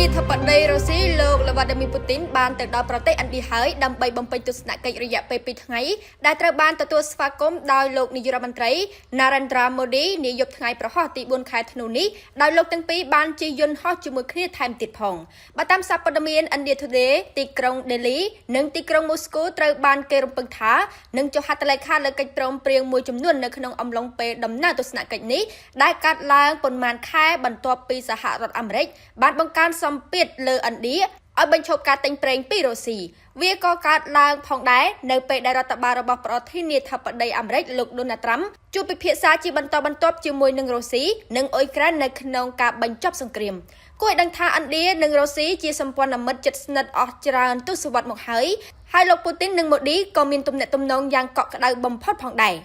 នាធិបតីរុស្ស៊ីលោក Vladimir Putin បានទៅដល់ប្រទេសឥណ្ឌាហើយដើម្បីបំពេញទស្សនកិច្ចរយៈពេល2ថ្ងៃដែលត្រូវបានទទួលស្វាគមន៍ដោយលោកនាយករដ្ឋមន្ត្រី Narendra Modi នាយប់ថ្ងៃប្រហោះទី4ខែធ្នូនេះដោយលោកទាំងពីរបានជិះយន្តហោះជាមួយគ្នាថែមទៀតផងបើតាមសារព័ត៌មាន India Today ទីក្រុង Delhi និងទីក្រុង Moscow ត្រូវបានគេរំពឹងថានឹងចុះហត្ថលេខាលើកិច្ចព្រមព្រៀងមួយចំនួននៅក្នុងអំឡុងពេលដំណើរទស្សនកិច្ចនេះដែលកាត់ឡើងប៉ុន្មានខែបន្ទាប់ពីសហរដ្ឋអាមេរិកបានបង្កើនសម្ពាធលើឥណ្ឌាឲ្យបញ្ឈប់ការទិញប្រេងពីរុស្ស៊ីវាក៏កើតឡើងផងដែរនៅពេលដែលរដ្ឋបាលរបស់ប្រធានាធិបតីអាមេរិកលោក Donald Trump ជួបពិភាក្សាជាបន្តបន្ទាប់ជាមួយនឹងរុស្ស៊ីនិងអ៊ុយក្រែននៅក្នុងការបញ្ចប់សង្គ្រាមគួរឲ្យដឹងថាឥណ្ឌានិងរុស្ស៊ីជាសម្ព័ន្ធមិត្តជិតស្និទ្ធអស់ច្រើនទសវត្សរ៍មកហើយលោក Putin និង Modi ក៏មានទំនាក់ទំនងយ៉ាងកក់ក្ដៅបំផុតផងដែរ